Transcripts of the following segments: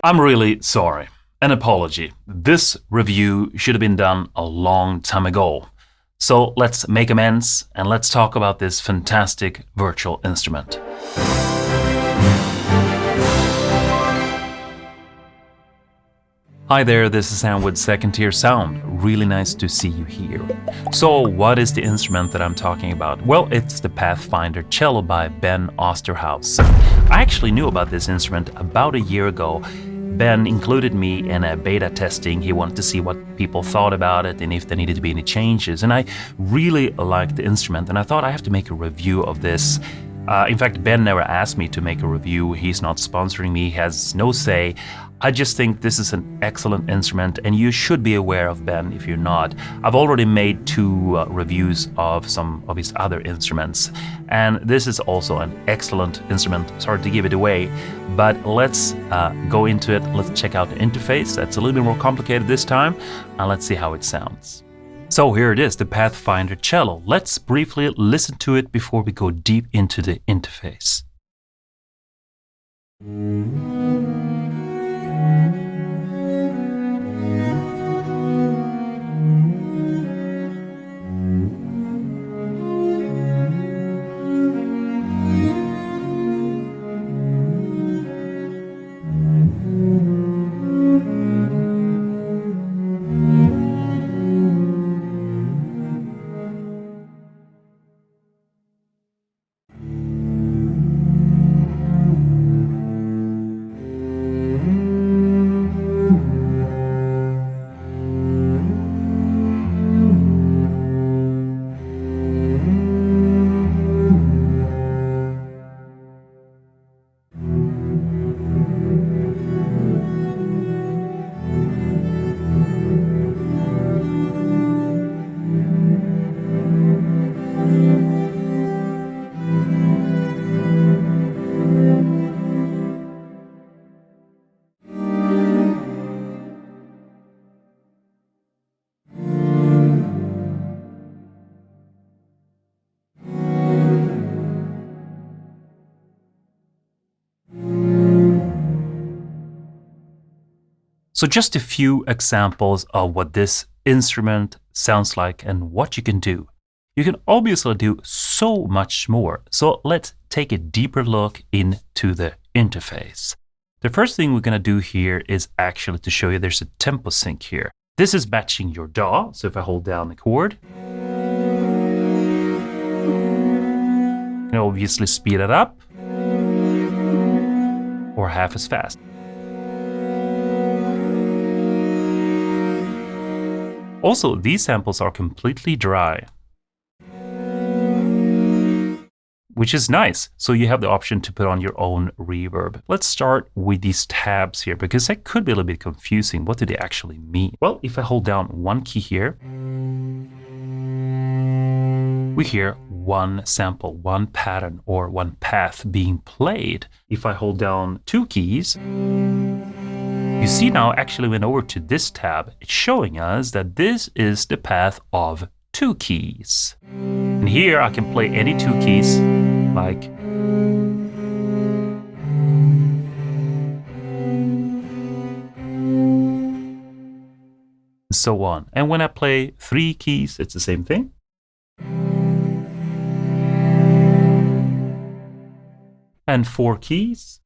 I'm really sorry. An apology. This review should have been done a long time ago. So let's make amends and let's talk about this fantastic virtual instrument. Hi there, this is Sam with Second Tier Sound. Really nice to see you here. So what is the instrument that I'm talking about? Well, it's the Pathfinder Cello by Ben Osterhouse. I actually knew about this instrument about a year ago. Ben included me in a beta testing. He wanted to see what people thought about it and if there needed to be any changes. And I really liked the instrument and I thought I have to make a review of this. In fact, Ben never asked me to make a review. He's not sponsoring me, he has no say. I just think this is an excellent instrument and you should be aware of Ben if you're not. I've already made 2 reviews of some of his other instruments, and this is also an excellent instrument. Sorry to give it away, but let's go into it. Let's check out the interface. That's a little bit more complicated this time, and let's see how it sounds. So here it is, the Pathfinder Cello. Let's briefly listen to it before we go deep into the interface. So just a few examples of what this instrument sounds like and what you can do. You can obviously do so much more. So let's take a deeper look into the interface. The first thing we're going to do here is actually to show you there's a tempo sync here. This is matching your DAW. So if I hold down the chord, you can obviously speed it up or half as fast. Also, these samples are completely dry, which is nice. So you have the option to put on your own reverb. Let's start with these tabs here, because that could be a little bit confusing. What do they actually mean? Well, if I hold down one key here, we hear one sample, one pattern, or one path being played. If I hold down 2 keys, you see now, actually went over to this tab, it's showing us that this is the path of 2 keys. And here I can play any 2 keys, like and so on. And when I play 3 keys, it's the same thing. And 4 keys.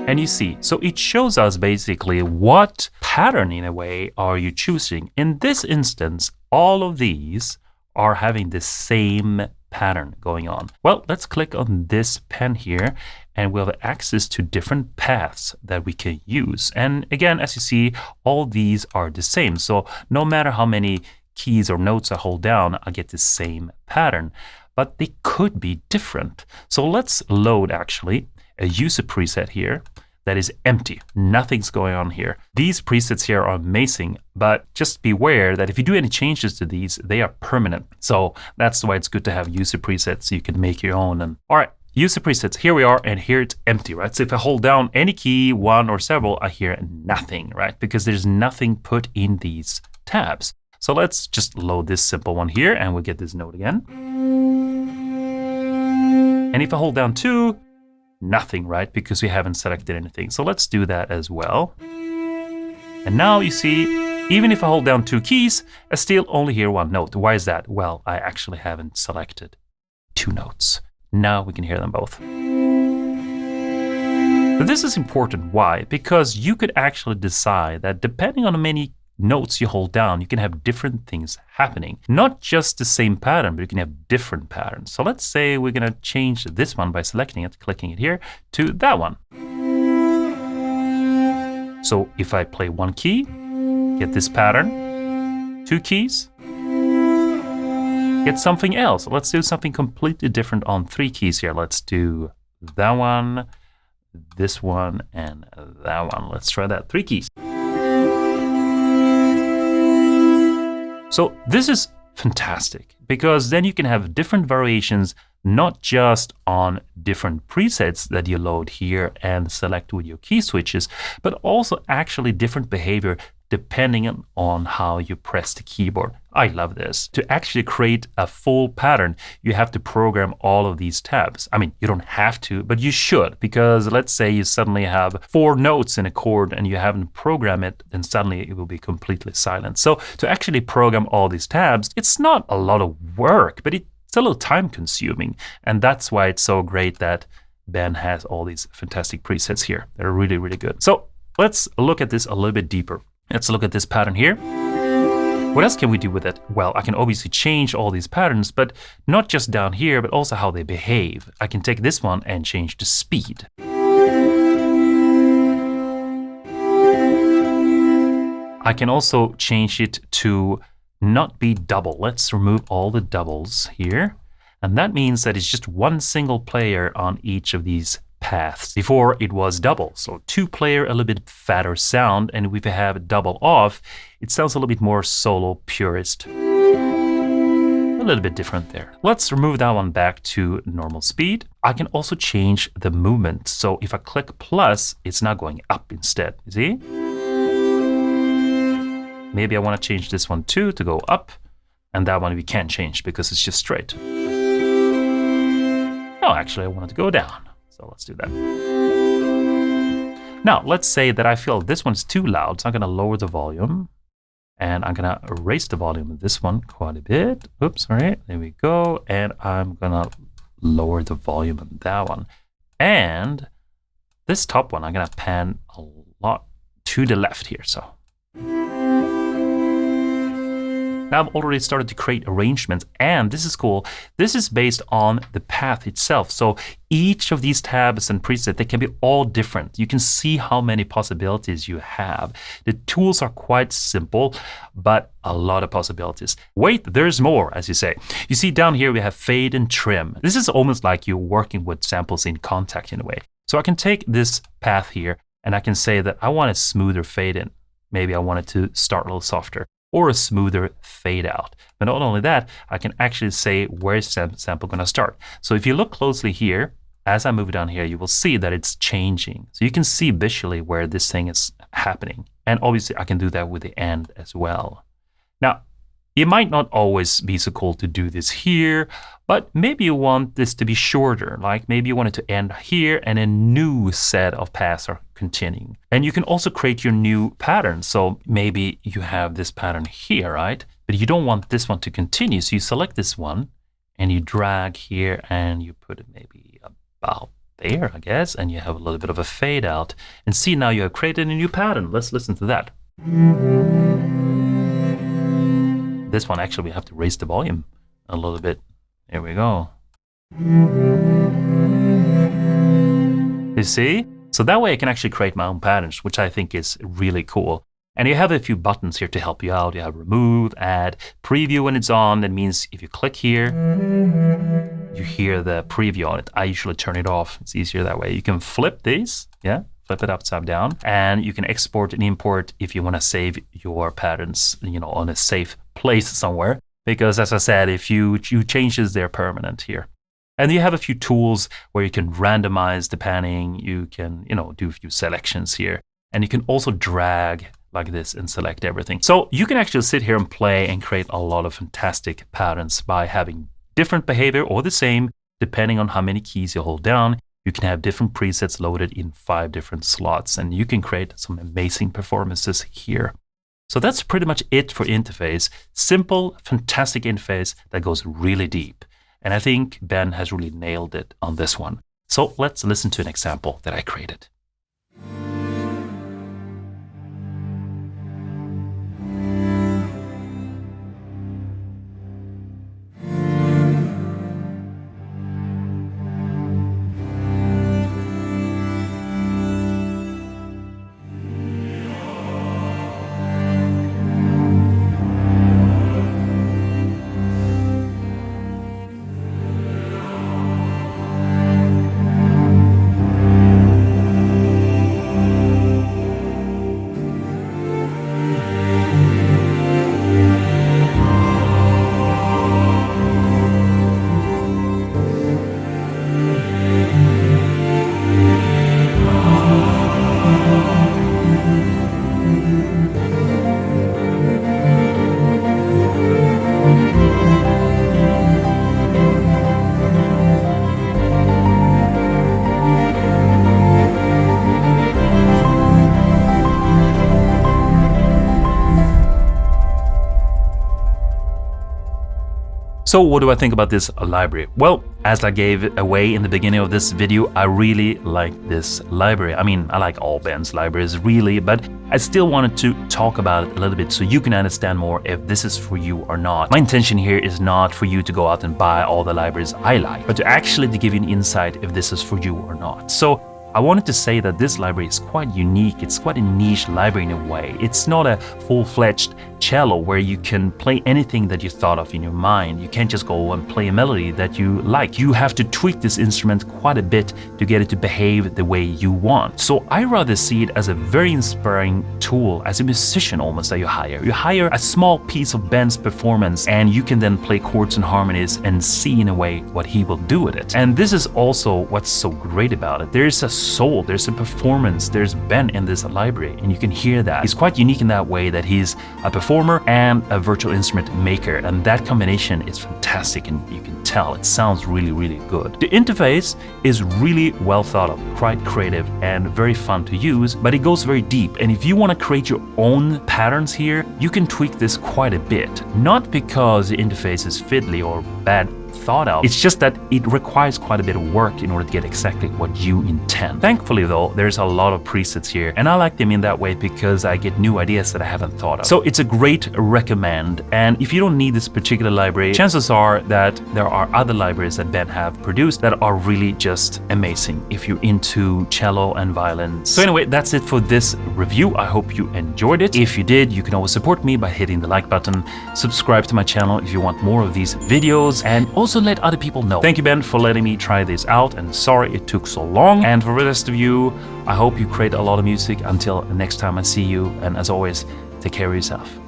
And you see, so it shows us basically what pattern in a way are you choosing. In this instance, all of these are having the same pattern going on. Well, let's click on this pen here and we'll have access to different paths that we can use. And again, as you see, all these are the same. So no matter how many keys or notes I hold down, I get the same pattern, but they could be different. So let's load actually a user preset here that is empty. Nothing's going on here. These presets here are amazing, but just beware that if you do any changes to these, they are permanent. So that's why it's good to have user presets so you can make your own. And all right, user presets, here we are, and here it's empty, right? So if I hold down any key, one or several, I hear nothing, right? Because there's nothing put in these tabs. So let's just load this simple one here and we'll get this note again. And if I hold down 2, nothing, right? Because we haven't selected anything. So let's do that as well. And now you see, even if I hold down 2 keys, I still only hear 1 note. Why is that? Well, I actually haven't selected 2 notes. Now we can hear them both. But this is important. Why? Because you could actually decide that depending on how many notes you hold down, you can have different things happening. Not just the same pattern, but you can have different patterns. So let's say we're going to change this one by selecting it, clicking it here, to that one. So if I play 1 key, get this pattern, 2 keys, get something else. Let's do something completely different on 3 keys here. Let's do that one, this one, and that one. Let's try that. 3 keys. So this is fantastic because then you can have different variations, not just on different presets that you load here and select with your key switches, but also actually different behavior depending on how you press the keyboard. I love this. To actually create a full pattern, you have to program all of these tabs. I mean, you don't have to, but you should, because let's say you suddenly have 4 notes in a chord and you haven't programmed it, then suddenly it will be completely silent. So to actually program all these tabs, it's not a lot of work, but it's a little time consuming. And that's why it's so great that Ben has all these fantastic presets here. They're really, really good. So let's look at this a little bit deeper. Let's look at this pattern here. What else can we do with it? Well, I can obviously change all these patterns, but not just down here, but also how they behave. I can take this one and change the speed. I can also change it to not be double. Let's remove all the doubles here. And that means that it's just 1 single player on each of these paths. Before it was double, so 2 player, a little bit fatter sound, and if we have double off, it sounds a little bit more solo purist. A little bit different there. Let's remove that one back to normal speed. I can also change the movement. So if I click plus, it's now going up instead. You see? Maybe I want to change this one too to go up, and that one we can't change because it's just straight. No, actually I want it to go down. So let's do that. Now, let's say that I feel this one's too loud, so I'm going to lower the volume. And I'm going to raise the volume of this one quite a bit. Oops, all right, there we go. And I'm going to lower the volume of that one. And this top one, I'm going to pan a lot to the left here. So now I've already started to create arrangements, and this is cool. This is based on the path itself. So each of these tabs and presets, they can be all different. You can see how many possibilities you have. The tools are quite simple, but a lot of possibilities. Wait, there's more, as you say. You see down here, we have fade and trim. This is almost like you're working with samples in Contact in a way. So I can take this path here, and I can say that I want a smoother fade in. Maybe I want it to start a little softer, or a smoother fade out. But not only that, I can actually say where's sample gonna start. So if you look closely here, as I move down here, you will see that it's changing. So you can see visually where this thing is happening. And obviously I can do that with the end as well. Now, it might not always be so cool to do this here, but maybe you want this to be shorter. Like maybe you want it to end here and a new set of paths are continuing. And you can also create your new pattern. So maybe you have this pattern here, right? But you don't want this one to continue. So you select this one and you drag here and you put it maybe about there, I guess. And you have a little bit of a fade out. And see, now you have created a new pattern. Let's listen to that. This one, actually, we have to raise the volume a little bit. There we go. You see? So that way I can actually create my own patterns, which I think is really cool. And you have a few buttons here to help you out. You have remove, add, preview when it's on. That means if you click here, you hear the preview on it. I usually turn it off. It's easier that way. You can flip these, yeah? Flip it upside down, and you can export and import if you want to save your patterns, on a safe place somewhere. Because as I said, if you changes, they're permanent here. And you have a few tools where you can randomize the panning. You can, do a few selections here, and you can also drag like this and select everything. So you can actually sit here and play and create a lot of fantastic patterns by having different behavior or the same, depending on how many keys you hold down. You can have different presets loaded in 5 different slots, and you can create some amazing performances here. So that's pretty much it for interface. Simple, fantastic interface that goes really deep. And I think Ben has really nailed it on this one. So let's listen to an example that I created. So what do I think about this library? Well, as I gave away in the beginning of this video, I really like this library. I mean, I like all Ben's libraries really, but I still wanted to talk about it a little bit so you can understand more if this is for you or not. My intention here is not for you to go out and buy all the libraries I like, but to actually to give you an insight if this is for you or not. So I wanted to say that this library is quite unique. It's quite a niche library in a way. It's not a full-fledged cello where you can play anything that you thought of in your mind. You can't just go and play a melody that you like. You have to tweak this instrument quite a bit to get it to behave the way you want. So I rather see it as a very inspiring tool, as a musician almost, that you hire. You hire a small piece of Ben's performance and you can then play chords and harmonies and see in a way what he will do with it. And this is also what's so great about it. There's a soul, there's a performance, there's Ben in this library, and you can hear that. He's quite unique in that way that he's a performer and a virtual instrument maker, and that combination is fantastic, and you can tell it sounds really, really good. The interface is really well thought of, quite creative and very fun to use, but it goes very deep, and if you want to create your own patterns here, you can tweak this quite a bit. Not because the interface is fiddly or bad thought out. It's just that it requires quite a bit of work in order to get exactly what you intend. Thankfully though, there's a lot of presets here, and I like them in that way because I get new ideas that I haven't thought of. So it's a great recommend, and if you don't need this particular library, chances are that there are other libraries that Ben have produced that are really just amazing if you're into cello and violin. So anyway, that's it for this review. I hope you enjoyed it. If you did, you can always support me by hitting the like button, subscribe to my channel if you want more of these videos, and also let other people know. Thank you, Ben, for letting me try this out, and sorry it took so long. And for the rest of you, I hope you create a lot of music. Until next time I see you, and as always, take care of yourself.